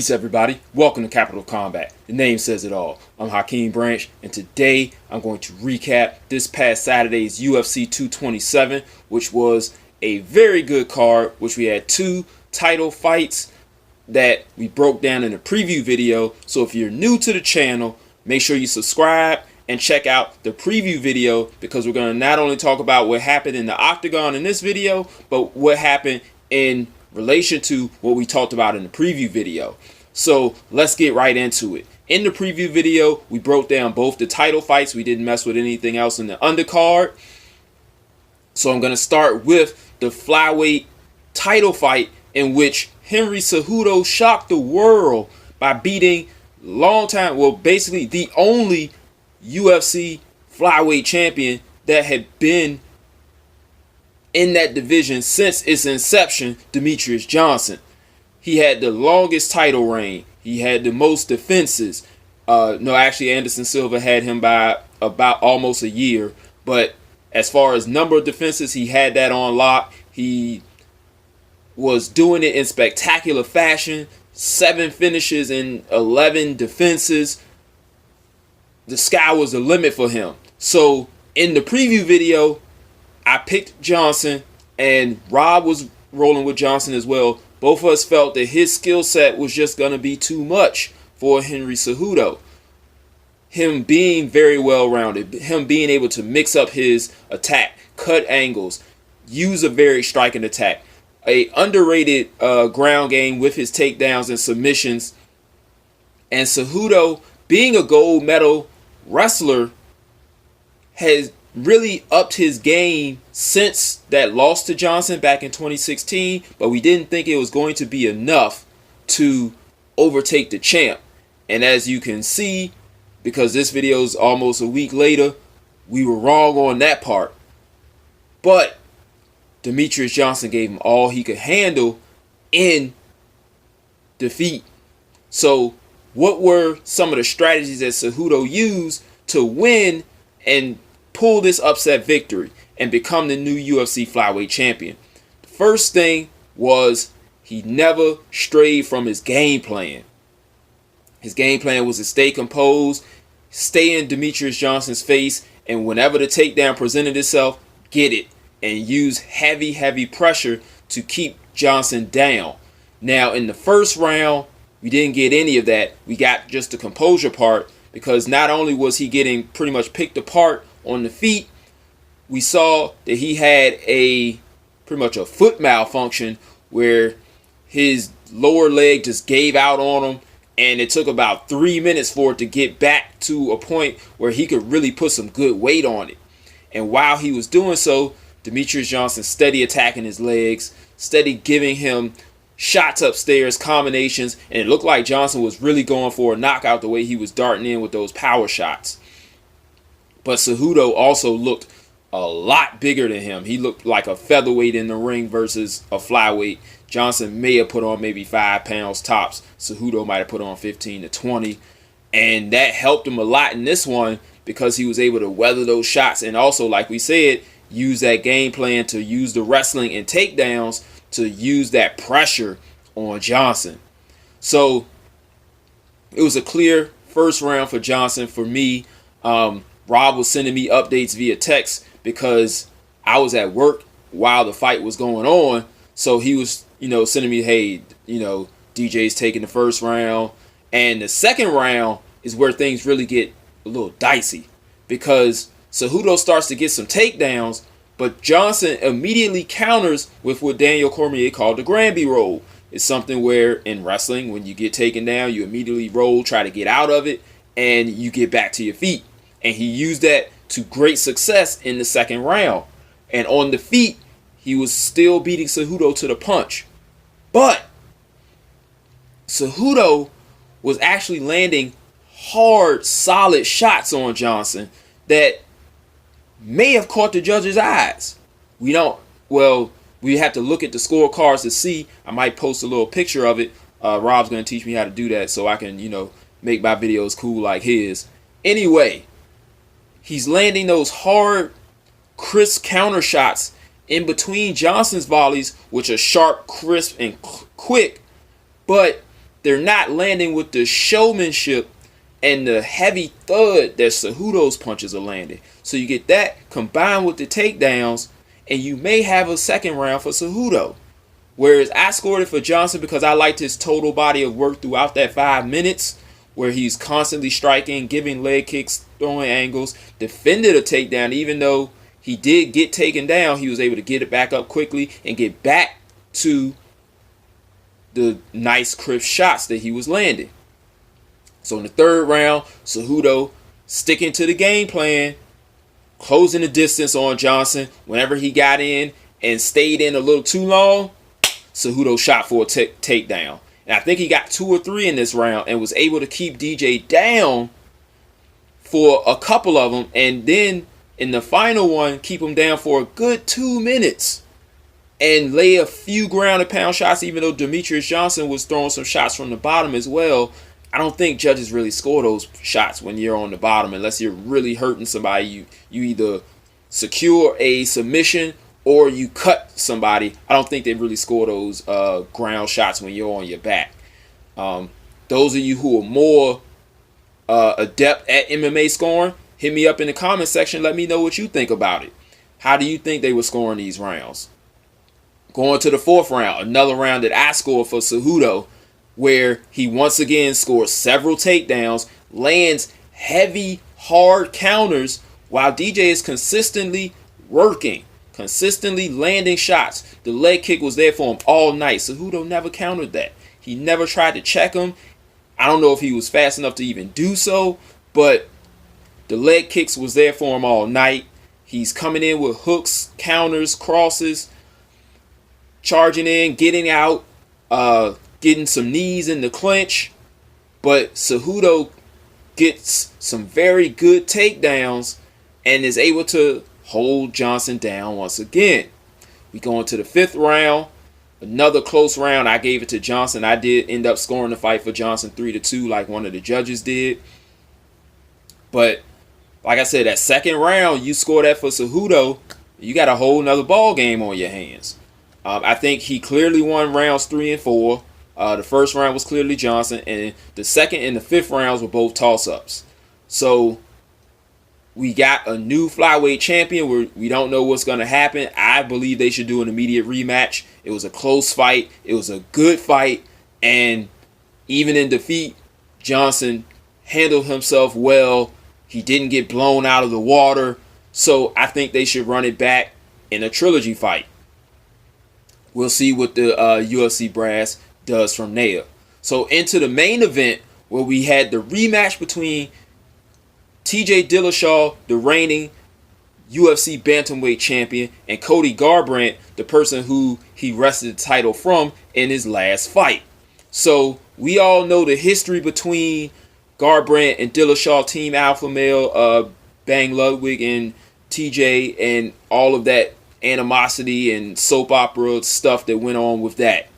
Peace, everybody. Welcome to Capital Combat. The name says it all. I'm Hakeem Branch, and today I'm going to recap this past Saturday's UFC 227, which was a very good card, which we had two title fights that we broke down in a preview video. So if you're new to the channel, make sure you subscribe and check out the preview video, because we're going to not only talk about what happened in the octagon in this video, but what happened in relation to what we talked about in the preview video. So let's get right into it. In the preview video, we broke down both the title fights. We didn't mess with anything else in the undercard. So I'm going to start with the flyweight title fight, in which Henry Cejudo shocked the world by beating basically the only UFC flyweight champion that had been in that division since its inception, Demetrius Johnson. He had the longest title reign. He had the most defenses. Actually, Anderson Silva had him by about almost a year. But as far as number of defenses, he had that on lock. He was doing it in spectacular fashion. 7 finishes and 11 defenses. The sky was the limit for him. So in the preview video, I picked Johnson, and Rob was rolling with Johnson as well. Both of us felt that his skill set was just going to be too much for Henry Cejudo. Him being very well-rounded, him being able to mix up his attack, cut angles, use a very striking attack, a underrated ground game with his takedowns and submissions, and Cejudo, being a gold medal wrestler, has really upped his game since that loss to Johnson back in 2016, but we didn't think it was going to be enough to overtake the champ. And as you can see, because this video is almost a week later, we were wrong on that part. But Demetrius Johnson gave him all he could handle in defeat. So what were some of the strategies that Cejudo used to win and pull this upset victory and become the new UFC flyweight champion? The first thing was he never strayed from his game plan. His game plan was to stay composed, stay in Demetrius Johnson's face, and whenever the takedown presented itself, get it and use heavy pressure to keep Johnson down. Now in the first round, we didn't get any of that. We got just the composure part, because not only was he getting pretty much picked apart on the feet, we saw that he had pretty much a foot malfunction where his lower leg just gave out on him, and it took about 3 minutes for it to get back to a point where he could really put some good weight on it. And while he was doing so, Demetrius Johnson steady attacking his legs, steady giving him shots upstairs, combinations, and it looked like Johnson was really going for a knockout the way he was darting in with those power shots. But Cejudo also looked a lot bigger than him. He looked like a featherweight in the ring versus a flyweight. Johnson may have put on maybe 5 pounds tops. Cejudo might have put on 15 to 20. And that helped him a lot in this one, because he was able to weather those shots. And also, like we said, use that game plan to use the wrestling and takedowns to use that pressure on Johnson. So it was a clear first round for Johnson for me. Rob was sending me updates via text because I was at work while the fight was going on. So he was, sending me, hey, DJ's taking the first round. And the second round is where things really get a little dicey, because Cejudo starts to get some takedowns, but Johnson immediately counters with what Daniel Cormier called the Granby roll. It's something where in wrestling, when you get taken down, you immediately roll, try to get out of it, and you get back to your feet. And he used that to great success in the second round. And on the feet, he was still beating Cejudo to the punch. But Cejudo was actually landing hard, solid shots on Johnson that may have caught the judge's eyes. We have to look at the scorecards to see. I might post a little picture of it. Rob's going to teach me how to do that so I can, make my videos cool like his. Anyway, he's landing those hard, crisp counter shots in between Johnson's volleys, which are sharp, crisp, and quick. But they're not landing with the showmanship and the heavy thud that Cejudo's punches are landing. So you get that combined with the takedowns, and you may have a second round for Cejudo. Whereas I scored it for Johnson because I liked his total body of work throughout that 5 minutes, where he's constantly striking, giving leg kicks, throwing angles, defended a takedown. Even though he did get taken down, he was able to get it back up quickly and get back to the nice crisp shots that he was landing. So in the third round, Cejudo sticking to the game plan, closing the distance on Johnson. Whenever he got in and stayed in a little too long, Cejudo shot for a takedown. And I think he got 2 or 3 in this round and was able to keep DJ down for a couple of them. And then in the final one, keep him down for a good 2 minutes and lay a few ground and pound shots, even though Demetrius Johnson was throwing some shots from the bottom as well. I don't think judges really score those shots when you're on the bottom unless you're really hurting somebody. You either secure a submission or you cut somebody. I don't think they really score those ground shots when you're on your back. Those of you who are more adept at MMA scoring, hit me up in the comment section. Let me know what you think about it. How do you think they were scoring these rounds? Going to the fourth round, another round that I scored for Cejudo, where he once again scores several takedowns, lands heavy, hard counters, while DJ is consistently working, consistently landing shots. The leg kick was there for him all night. Cejudo never countered that. He never tried to check him. I don't know if he was fast enough to even do so, but the leg kicks was there for him all night. He's coming in with hooks, counters, crosses, charging in, getting out, getting some knees in the clinch. But Cejudo gets some very good takedowns and is able to hold Johnson down once again. We go into the fifth round. Another close round. I gave it to Johnson. I did end up scoring the fight for Johnson 3-2 like one of the judges did. But like I said, that second round, you score that for Cejudo, you got a whole nother ball game on your hands. I think he clearly won rounds 3 and 4. The first round was clearly Johnson, and the second and the fifth rounds were both toss-ups. So we got a new flyweight champion. We don't know what's going to happen. I believe they should do an immediate rematch. It was a close fight. It was a good fight. And even in defeat, Johnson handled himself well. He didn't get blown out of the water. So I think they should run it back in a trilogy fight. We'll see what the UFC brass does from there. So into the main event, where we had the rematch between TJ Dillashaw, the reigning UFC bantamweight champion, and Cody Garbrandt, the person who he wrested the title from in his last fight. So we all know the history between Garbrandt and Dillashaw, Team Alpha Male, Bang Ludwig and TJ, and all of that animosity and soap opera stuff that went on with that.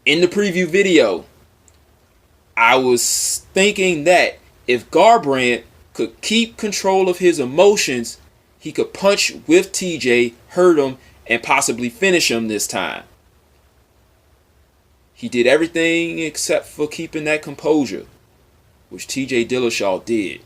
In the preview video, I was thinking that if Garbrandt could keep control of his emotions, he could punch with TJ, hurt him, and possibly finish him this time. He did everything except for keeping that composure, which TJ Dillashaw did.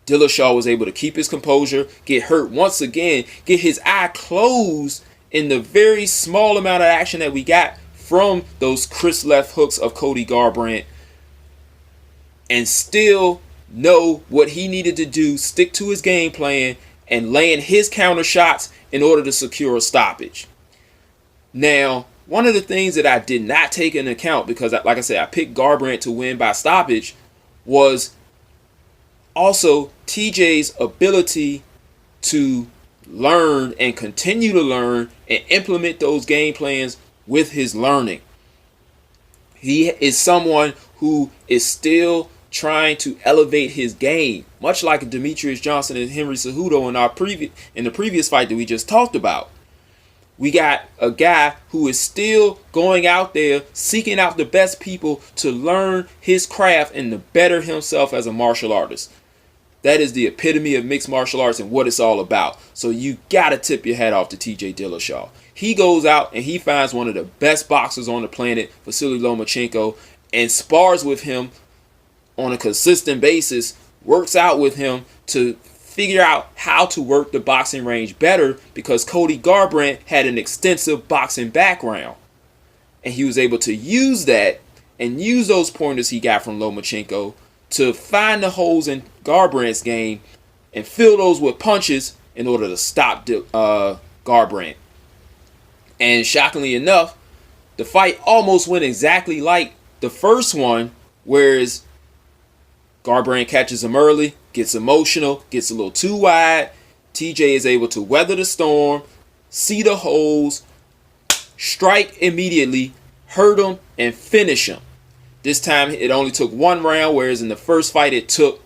Dillashaw was able to keep his composure, get hurt once again, get his eye closed in the very small amount of action that we got from those crisp left hooks of Cody Garbrandt, and still know what he needed to do, stick to his game plan, and land his counter shots in order to secure a stoppage. Now, one of the things that I did not take into account, because like I said, I picked Garbrandt to win by stoppage, was also TJ's ability to learn and continue to learn and implement those game plans with his learning. He is someone who is still trying to elevate his game, much like Demetrius Johnson and Henry Cejudo in the previous fight that we just talked about. We got a guy who is still going out there seeking out the best people to learn his craft and to better himself as a martial artist. That is the epitome of mixed martial arts and what it's all about. So you got to tip your hat off to TJ Dillashaw. He goes out and he finds one of the best boxers on the planet, Vasily Lomachenko, and spars with him on a consistent basis, works out with him to figure out how to work the boxing range better, because Cody Garbrandt had an extensive boxing background. And he was able to use that and use those pointers he got from Lomachenko to find the holes in Garbrandt's game and fill those with punches in order to stop Garbrandt. And shockingly enough, the fight almost went exactly like the first one, whereas Garbrandt catches him early, gets emotional, gets a little too wide. TJ is able to weather the storm, see the holes, strike immediately, hurt him, and finish him. This time it only took 1 round, whereas in the first fight it took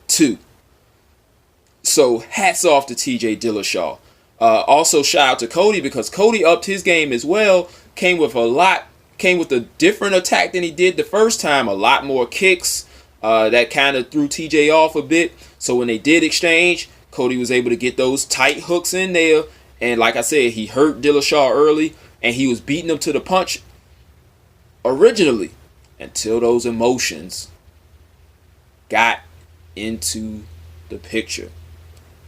2. So hats off to TJ Dillashaw. Also shout out to Cody, because Cody upped his game as well. Came with a different attack than he did the first time. A lot more kicks. That kind of threw TJ off a bit. So when they did exchange, Cody was able to get those tight hooks in there. And like I said, he hurt Dillashaw early, and he was beating him to the punch originally until those emotions got into the picture.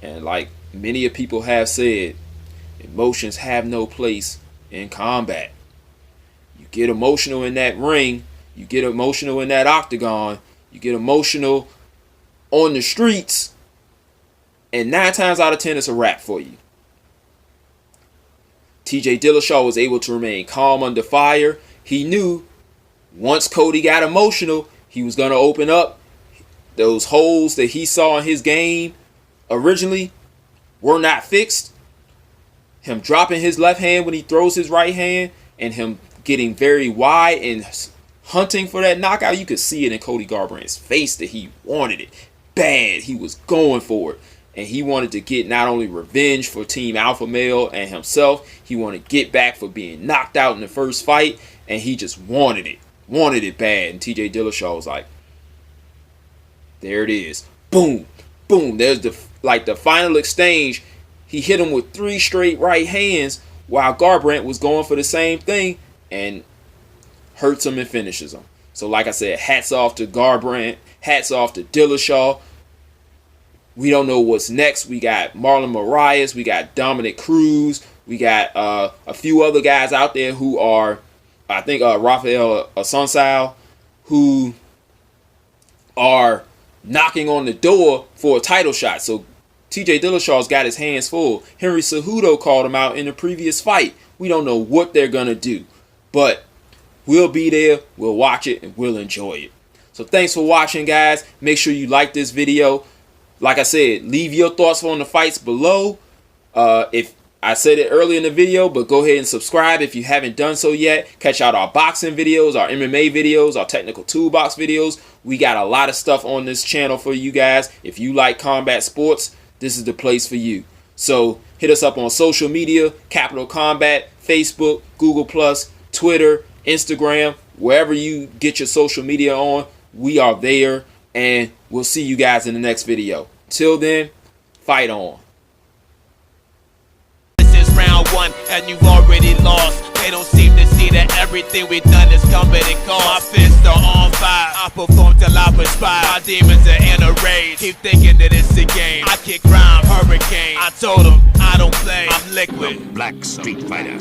And like many of people have said, emotions have no place in combat. You get emotional in that ring, you get emotional in that octagon, you get emotional on the streets, and 9 times out of 10 it's a wrap for you. TJ Dillashaw was able to remain calm under fire. He knew once Cody got emotional, he was going to open up. Those holes that he saw in his game originally were not fixed. Him dropping his left hand when he throws his right hand, and him getting very wide and hunting for that knockout. You could see it in Cody Garbrandt's face that he wanted it bad. He was going for it. And he wanted to get not only revenge for Team Alpha Male and himself, he wanted to get back for being knocked out in the first fight, and he just wanted it. Wanted it bad. And TJ Dillashaw was like, there it is. Boom. Boom. There's the final exchange. He hit him with 3 straight right hands while Garbrandt was going for the same thing and hurts him and finishes him. So like I said, hats off to Garbrandt. Hats off to Dillashaw. We don't know what's next. We got Marlon Moraes. We got Dominic Cruz. We got a few other guys out there who are, I think, Rafael Assunção, who are knocking on the door for a title shot. So TJ Dillashaw's got his hands full. Henry Cejudo called him out in the previous fight. We don't know what they're going to do, but we'll be there, we'll watch it, and we'll enjoy it. So thanks for watching, guys. Make sure you like this video. Like I said, leave your thoughts on the fights below. If I said it earlier in the video, but go ahead and subscribe if you haven't done so yet. Catch out our boxing videos, our MMA videos, our technical toolbox videos. We got a lot of stuff on this channel for you guys. If you like combat sports, this is the place for you. So hit us up on social media, Capital Combat, Facebook, Google+, Twitter, Instagram, wherever you get your social media on, we are there. And we'll see you guys in the next video. Till then, fight on. This is round 1 and you've already lost. They don't seem to see that everything we've done is coming and gone. My fists are on fire. I perform till I perspire. My demons are in a rage. Keep thinking that it's a game. I kick rhyme, hurricane. I told them I don't play. I'm liquid. Black Street Fighter.